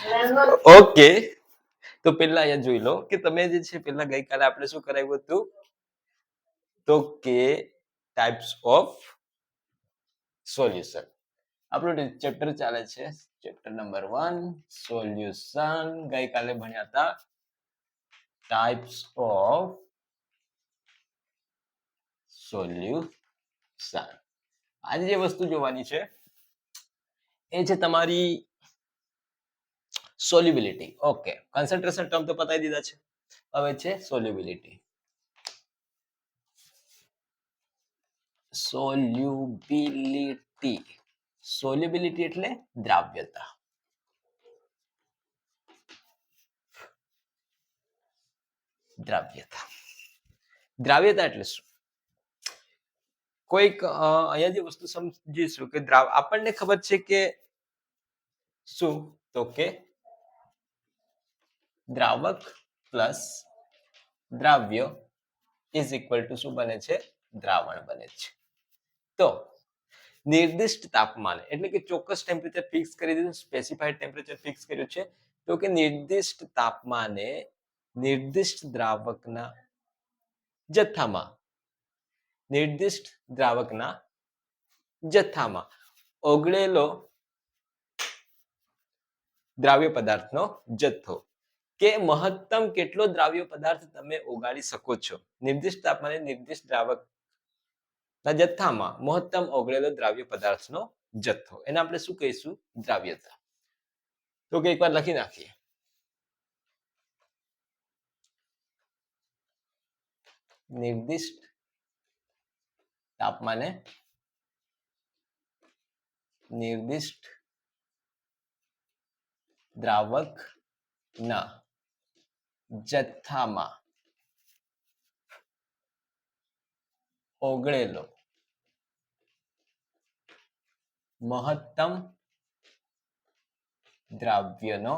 Okay, તો પેલા અહીંયા જોઈ લો કે તમે જે છે પેલા ગઈકાલે આપણે શું કરાવ્યું હતું, તો કે ટાઈપ્સ ઓફ સોલ્યુશન. આપણું ચેપ્ટર ચાલે છે ચેપ્ટર નંબર 1 સોલ્યુશન. ગઈકાલે ભણ્યા હતા ટાઈપ્સ ઓફ સોલ્યુશન. આજે જે વસ્તુ જોવાની છે એ છે તમારી સોલ્યુબિલિટી. ઓકે, કન્સન્ટ્રેશન ટર્મ તો પતાવી દીધા છે, હવે છે સોલ્યુબિલિટી. સોલ્યુબિલિટી, સોલ્યુબિલિટી એટલે દ્રાવ્યતા. દ્રાવ્યતા, દ્રાવ્યતા એટલે શું? કોઈક અહીંયા જે વસ્તુ સમજીશું કે આપણને ખબર છે કે શું, તો કે દ્રાવક પ્લસ દ્રાવ્ય ઇઝ ઇક્વલ ટુ શું બને છે? દ્રાવણ બને છે. તો નિર્દિષ્ટ તાપમાન એટલે કે ચોક્કસ ટેમ્પરેચર ફિક્સ કરી દીધું, સ્પેસિફાઈડ ટેમ્પરેચર ફિક્સ કર્યું છે, તો કે નિર્દિષ્ટ તાપમાને નિર્દિષ્ટ દ્રાવકના જથ્થામાં, નિર્દિષ્ટ દ્રાવકના જથ્થામાં ઓગળેલો દ્રાવ્ય પદાર્થનો જથ્થો, કે મહત્તમ કેટલો દ્રાવ્ય પદાર્થ તમે ઓગાળી શકો છો. નિર્દિષ્ટ તાપમાને નિર્દિષ્ટ દ્રાવકના જથ્થામાં મહત્તમ ઓગળેલો દ્રાવ્ય પદાર્થનો જથ્થો, એને આપણે શું કહીશું? દ્રાવ્યતા. તો કે એકવાર લખી નાખીએ. નિર્દિષ્ટ તાપમાને નિર્દિષ્ટ દ્રાવકના જથ્થામાં ઓગળેલો મહત્તમ દ્રાવ્યનો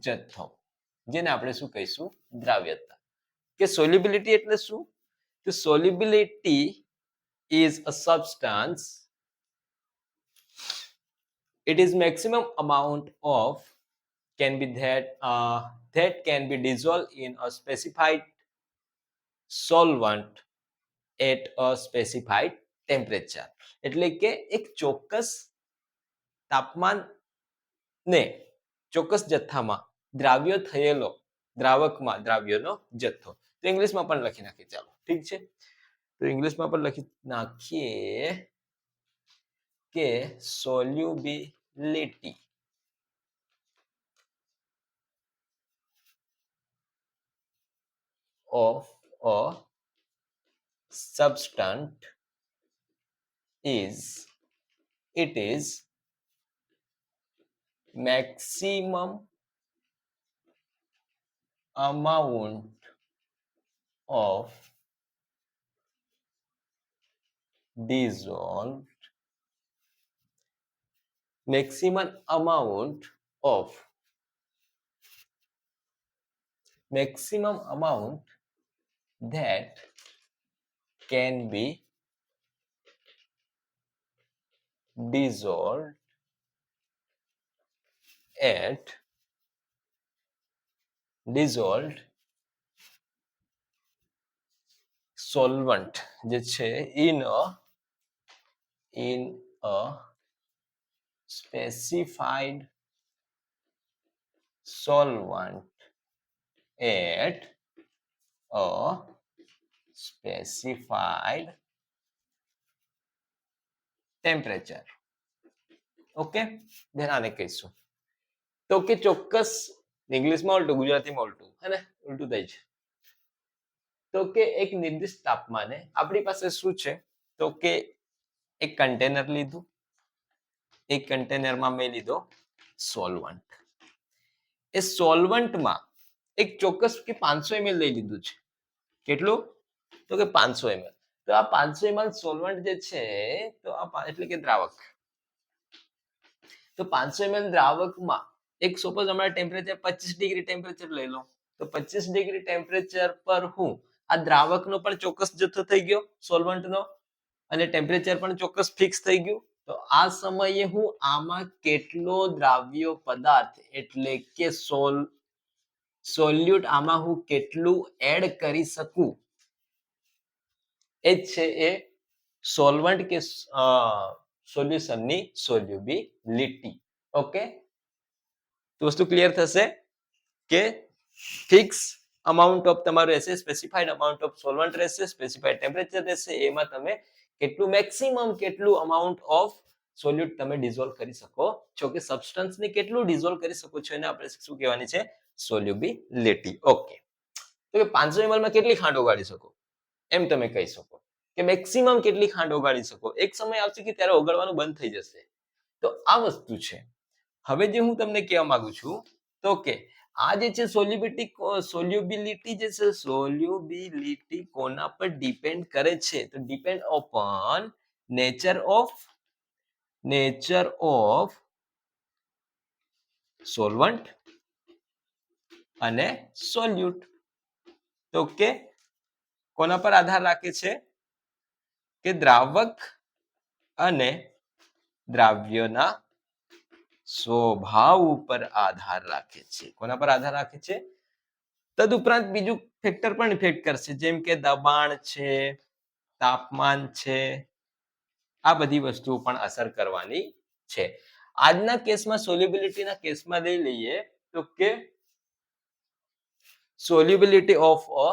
જથ્થો, જેને આપણે શું કહીશું? દ્રાવ્યતા. કે સોલ્યુબિલિટી એટલે શું? તો solubility is a substance, it is maximum amount of can be that can be dissolved in a specified solvent at a specified temperature. એટલે કે એક ચોક્કસ તાપમાન ને ચોક્કસ જથ્થામાં દ્રાવ્ય થયેલો દ્રાવકમાં દ્રાવ્યનો જથ્થો. તો ઇંગ્લિશમાં પણ લખી નાખીએ, ચાલો ઠીક છે. તો ઇંગ્લિશમાં પણ લખી નાખીએ કે solubility of a substance is, it is maximum amount of dissolved, maximum amount that can be dissolved at solvent જે છે in a specified solvent at a specified temperature. Okay, ધ્યાન આને કહીશું. તો કે ચોક્કસ, ઇંગ્લિશમાં ઉલટું, ગુજરાતીમાં ઉલટું, હે ને? ઉલટું થાય છે. તો કે એક નિર્દિષ્ટ તાપમાને આપણી પાસે શું છે? તો કે એક કન્ટેનર લીધું, એક કન્ટેનરમાં મેં લીધો સોલ્વન્ટ. એ સોલ્વન્ટમાં એક ચોક્કસ કે 500 ml લઈ લીધું છે. કેટલું? તો કે 500 ml. તો આ 500 ml સોલ્વન્ટ જે છે, તો આ એટલે કે દ્રાવક, તો 500 ml દ્રાવકમાં એક સપોઝ અમારા ટેમ્પરેચર 25 ડિગ્રી ટેમ્પરેચર લઈ લો, તો 25 ડિગ્રી ટેમ્પરેચર પર હું આ દ્રાવકનો પણ ચોક્કસ જથ્થો થઈ ગયો સોલ્વન્ટનો, અને ટેમ્પરેચર પણ ચોક્કસ ફિક્સ થઈ ગયું. તો આ સમયે હું આમાં કેટલો દ્રાવ્ય પદાર્થ એટલે કે સોલ્યુટ આમાં હું કેટલું એડ કરી શકું એ જ છે એ સોલ્વન્ટ કે સોલ્યુશનની સોલ્યુબિલિટી. ઓકે, તો વસ્તુ ક્લિયર થશે કે ફિક્સ અમાઉન્ટ ઓફ તમારું રહેશે, સ્પેસિફાઈડ અમાઉન્ટ ઓફ સોલ્વન્ટ રહેશે, સ્પેસિફાઈડ ટેમ્પરેચર રહેશે, એમાં તમે કેટલું મેક્સિમમ કેટલું અમાઉન્ટ ઓફ સોલ્યુટ તમે ડિઝોલ્વ કરી શકો છો કે સબસ્ટન્સને કેટલું ડિઝોલ્વ કરી શકો છો એને આપણે શું કહેવાની છે? સોલ્યુબિલિટી. ઓકે, તો 500 ml માં કેટલી ખાંડ ઓગાળી શકો એમ તમે કહી શકો કે મેક્સિમમ કેટલી ખાંડ ઓગાળી શકો. એક સમય આવશે કે ત્યારે ઓગાળવાનું બંધ થઈ જશે. તો આ વસ્તુ છે. હવે જે હું તમને કહેવા માંગુ છું તો કે આ જે છે સોલ્યુબિલિટી જે છે સોલ્યુબિલિટી કોના પર ડિપેન્ડ કરે છે? તો depend open nature of solvent અને સોલ્યુટ. તો કે કોના પર આધાર રાખે છે? કે દ્રાવક અને દ્રાવ્યના સ્વભાવ ઉપર આધાર રાખે છે. કોના પર આધાર રાખે છે? તદુપરાંત બીજું ફેક્ટર પણ ઇફેક્ટ કરશે, જેમ કે દબાણ છે, તાપમાન છે, આ બધી વસ્તુઓ પણ અસર કરવાની છે. આજના કેસમાં સોલ્યુબિલિટીના કેસમાં લઈ લઈએ તો કે solubility of a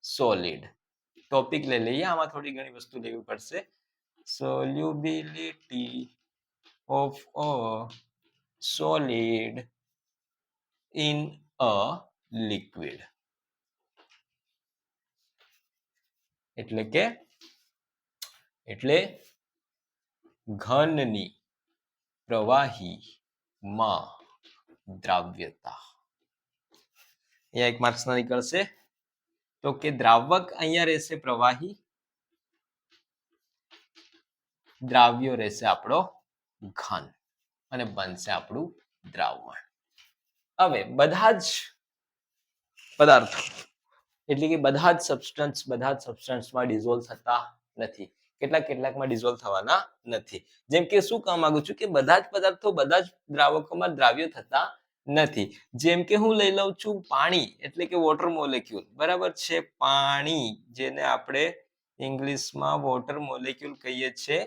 solid topic લઈ લઈએ. આમાં થોડી ઘણી વસ્તુ લેવી પડશે. Solubility of a solid in a liquid એટલે ઘનની પ્રવાહીમાં દ્રાવ્યતા. અહીંયા એક માર્ક્સ ના નીકળશે તો કે દ્રાવક અહીંયા રહેશે પ્રવાહી, દ્રાવ્ય રહેશે આપણો ઘન અને બનશે આપણું દ્રાવણ. હવે બધા જ પદાર્થો એટલે કે બધા જ સબસ્ટન્સમાં ડિઝોલ્વ થતા નથી. કેટલાકમાં ડિઝોલ્વ થવાના નથી. જેમ કે શું કહેવા માંગુ છું કે બધા જ પદાર્થો બધા જ દ્રાવકોમાં દ્રાવ્ય થતા નથી. જેમ કે હું લઈ લઉં છું પાણી એટલે કે વોટર મોલેક્યુલ, બરાબર છે? પાણી જેને આપણે ઇંગ્લિશમાં વોટર મોલેક્યુલ કહીએ છીએ,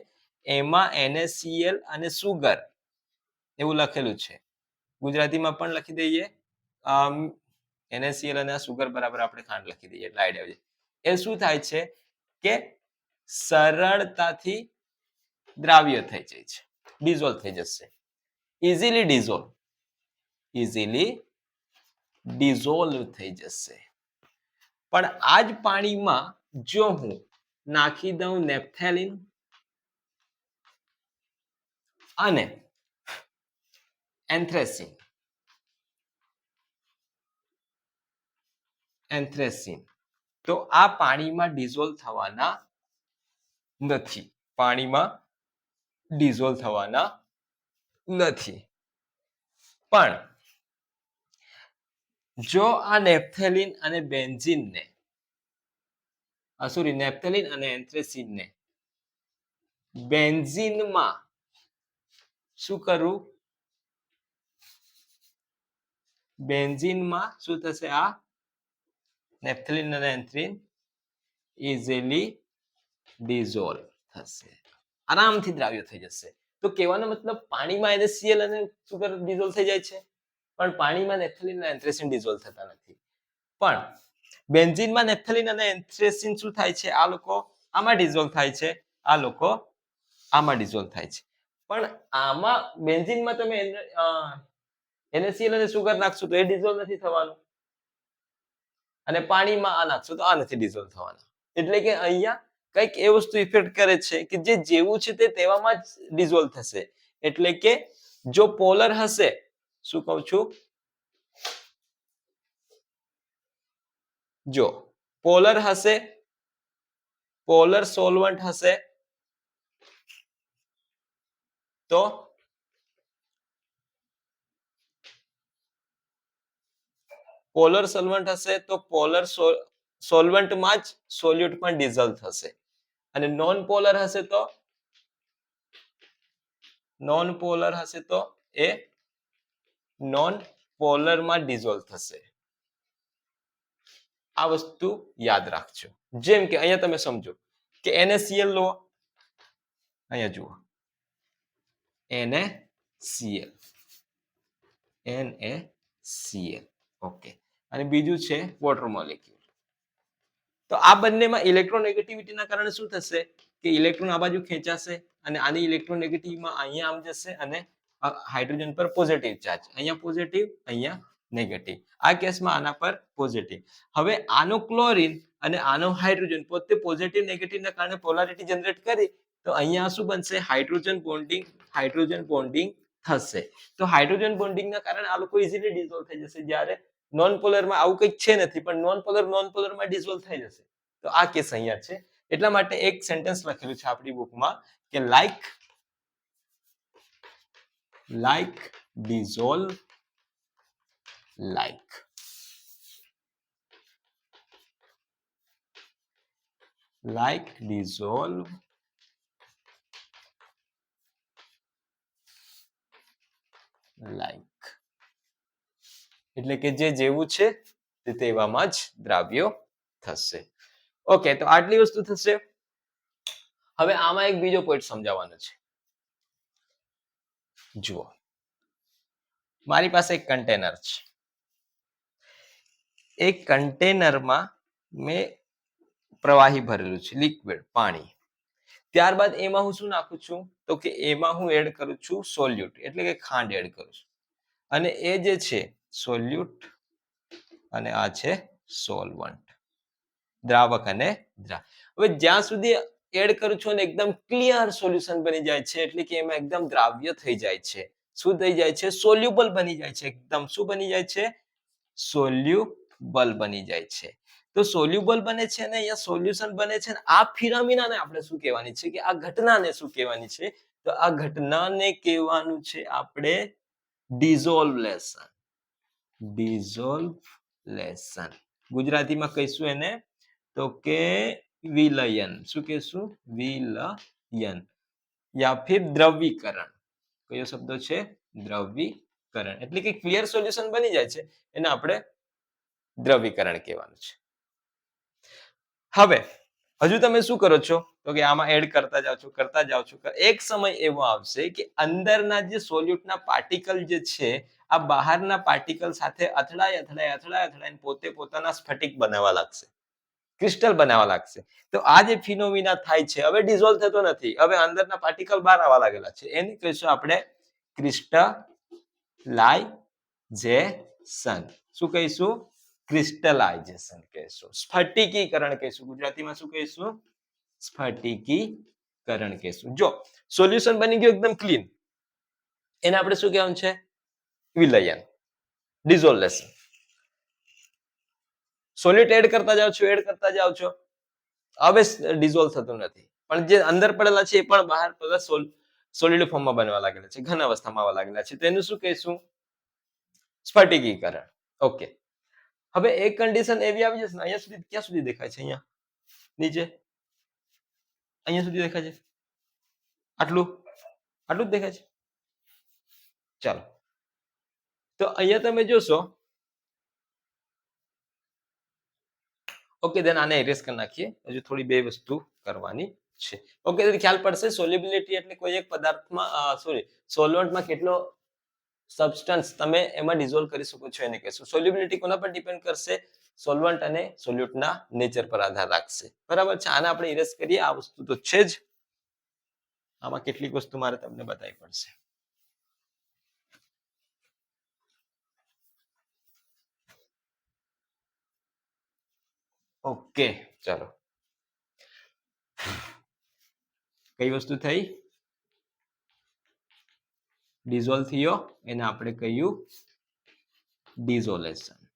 એમાં NaCl અને સુગર એવું લખેલું છે. ગુજરાતીમાં પણ લખી દઈએ NaCl અને સુગર બરાબર આપણે ખાંડ લખી દઈએ એટલે આઈડિયા આવી જાય. એ શું થાય છે કે સરળતાથી દ્રાવ્ય થઈ જાય છે, ડિઝોલ્વ થઈ જશે, ઇઝીલી ડિઝોલ્વ થઈ જશે. પણ આ જ પાણીમાં જો હું નાખી દઉં નેપ્થેલિન અને એન્થ્રેસિન તો આ પાણીમાં ડિઝોલ્વ થવાના નથી. પણ જો આ નેપ્થેલિન અને એન્થ્રેસિનને બેન્ઝીનમાં શું કરું? બેન્ઝીનમાં શું થશે? આ નેપ્થેલિન અને એન્થ્રીન ઇઝીલી ડિઝોલ્વ થશે, આરામથી દ્રાવ્ય થઈ જશે. તો કહેવાનો મતલબ પાણીમાં NaCl અને સુગર ડિઝોલ્વ થઈ જાય છે, પણ પાણીમાં નેપ્થેલિન અને એન્થ્રેસિન ડિઝોલ્વ થતા નથી. પણ બેન્ઝીનમાં નેપ્થેલિન અને એન્થ્રેસિન શું થાય છે? આ લોકો આમાં ડિઝોલ્વ થાય છે, આ લોકો આમાં ડિઝોલ્વ થાય છે. પણ આમાં બેન્ઝીનમાં તમે NaCl અને સુગર નાખશો તો એ ડિઝોલ્વ નથી થવાનું, અને પાણીમાં આ નાખશો તો આ નથી ડિઝોલ્વ થવાના. એટલે કે અહીંયા કંઈક એ વસ્તુ ઇફેક્ટ કરે છે કે જે જેવું છે તે તેવામાં જ ડિઝોલ્વ થશે. એટલે કે જો પોલર હશે, શું કહું છું? જો પોલર હશે, પોલર સોલ્વન્ટ હશે તો પોલર સોલ્વન્ટમાં જ સોલ્યુટ પણ ડિઝોલ્વ થશે, અને નોન પોલર હશે તો નોન પોલર હશે તો એ નોન પોલરમાં ડિઝોલ્વ થશે. આ વસ્તુ યાદ રાખજો. જેમ કે અહીંયા તમે સમજો કે NaCl લો, અહીંયા જુઓ NaCl ઓકે, અને બીજું છે વોટર મોલેક્યુલ. તો આ બંનેમાં ઇલેક્ટ્રોનેગેટિવિટીના કારણે શું થશે કે ઇલેક્ટ્રોન આ બાજુ ખેંચાશે અને આની ઇલેક્ટ્રોનેગેટિવમાં અહીંયા આમ જશે અને હાઇડ્રોજન પર પોઝિટિવ ચાર્જ, અહીંયા પોઝિટિવ અહીંયા નેગેટિવ. આ કેસમાં આના પર પોઝિટિવ. હવે આનો ક્લોરીન અને આનો હાઇડ્રોજન પોતે પોઝિટિવ નેગેટિવના કારણે પોલારિટી જનરેટ કરી તો અહીંયા શું બનશે હાઇડ્રોજન બોન્ડિંગ થશે. તો હાઇડ્રોજન બોન્ડિંગના કારણે આ લોકો ઇઝીલી ડિઝોલ્વ થઈ જશે. જ્યારે નોન પોલરમાં આવું કંઈક છે નથી પણ નોન પોલરમાં ડિઝોલ્વ થઈ જશે. તો આ કેસ અહીંયા છે. એટલા માટે એક સેન્ટેન્સ લખેલું છે આપણી બુકમાં કે like dissolve like. Like dissolve like. એટલે કે જે જેવું છે તે તેવામાં જ દ્રાવ્યો થશે. ઓકે, તો આટલી વસ્તુ થશે. હવે આમાં એક બીજો પોઈન્ટ સમજાવવાનો છે. જુઓ, મારી પાસે એક કન્ટેનર છે. એક કન્ટેનરમાં મેં પ્રવાહી ભરેલું છે, લિક્વિડ પાણી. ત્યારબાદ એમાં હું શું નાખું છું તો કે એમાં હું એડ કરું છું સોલ્યુટ, એટલે કે ખાંડ એડ કરું છું. અને એ જે છે સોલ્યુટ અને આ છે સોલવન્ટ, દ્રાવક અને દ્રાવક. હવે જ્યાં સુધી એડ કરું છું અને એકદમ ક્લિયર સોલ્યુશન બની જાય છે, એટલે કે એમાં એકદમ દ્રાવ્ય થઈ જાય છે. શું થઈ જાય છે? સોલ્યુબલ બની જાય છે. એકદમ શું બની જાય છે? સોલ્યુબલ બની જાય છે. તો સોલ્યુબલ બને છે ને અહીંયા સોલ્યુશન બને છે ને આ ફિનોમિનાને આપણે શું કહેવાની છે કે આ ઘટનાને શું કહેવાની છે? તો આ ઘટનાને કહેવાનું છે આપણે ડિઝોલ્વેશન. ગુજરાતીમાં કહીશું એને તો કે વિલયન. શું કહેશું? વિલયન યા ફિર દ્રવીકરણ. કયો શબ્દ છે? દ્રવીકરણ. એટલે કે ક્લિયર સોલ્યુશન બની જાય છે એને આપણે દ્રવીકરણ કહેવાનું છે. હવે હજુ તમે શું કરો છો તો કે આમાં એડ કરતા જાઓ છો. એક સમય એવો આવશે કે અંદરના જે સોલ્યુટના પાર્ટિકલ જે છે આ બહારના પાર્ટિકલ સાથે અથડાઈને પોતે પોતાના સ્ફટિક બનાવવા લાગશે, ક્રિસ્ટલ બનાવવા લાગશે. તો આ જે ફિનોમિના થાય છે હવે ડિઝોલ્વ થતો નથી, હવે અંદરના પાર્ટિકલ બહાર આવવા લાગેલા છે. એને કહીશું આપણે ક્રિસ્ટલાઇઝેશન. શું કહીશું? ક્રિસ્ટલાઇઝેશન કહીશું. સ્ફટિકીકરણ કહીશું. ગુજરાતીમાં શું કહીશું? સ્ફટિકીકરણ કહીશું. જો સોલ્યુશન બની ગયું એકદમ ક્લીન, એને આપણે શું કહેવાનું છે? વિલયન, ડિઝોલ્વેશન. સોલ્યુટ એડ કરતા જાઓ છો, હવે ડિઝોલ્વ થતું નથી, પણ જે અંદર પડેલા છે એ પણ બહાર સોલિડ ફોર્મમાં બનવા લાગેલા છે, ઘન અવસ્થામાં આવવા લાગેલા છે. તેનું શું કહીશું? સ્ફટિકીકરણ. ઓકે, હવે એક કન્ડિશન એવી આવી જશે ને, અહીંયા સુધી ક્યાં સુધી દેખાય છે? અહીંયા નીચે અહીંયા સુધી દેખાય છે. આટલું જ દેખાય છે. ચાલો, તો અહીંયા તમે જોશો. ઓકે, દેન આને એરેઝ કરી નાખીએ. હજુ થોડી બે વસ્તુ કરવાની છે. ઓકે, તો ખ્યાલ પડશે. સોલ્યુબિલિટી એટલે કોઈ એક પદાર્થમાં સોલ્વન્ટમાં કેટલો સબસ્ટન્સ તમે એમાં ડિઝોલ્વ કરી શકો છો એને કહેશું. સોલ્યુબિલિટી કોના પર ડિપેન્ડ કરશે? સોલ્વન્ટ અને સોલ્યુટના નેચર પર આધાર રાખશે. બરાબર છે. આને આપણે ઇરેઝ કરીએ. આ વસ્તુ તો છે જ. આમાં કેટલીક વસ્તુ મારે તમને બતાવવી પડશે. ઓકે, ચાલો. કઈ વસ્તુ થઈ? ડિઝોલ્વ થયો, એને આપણે કહ્યું ડિઝોલ્વેશન.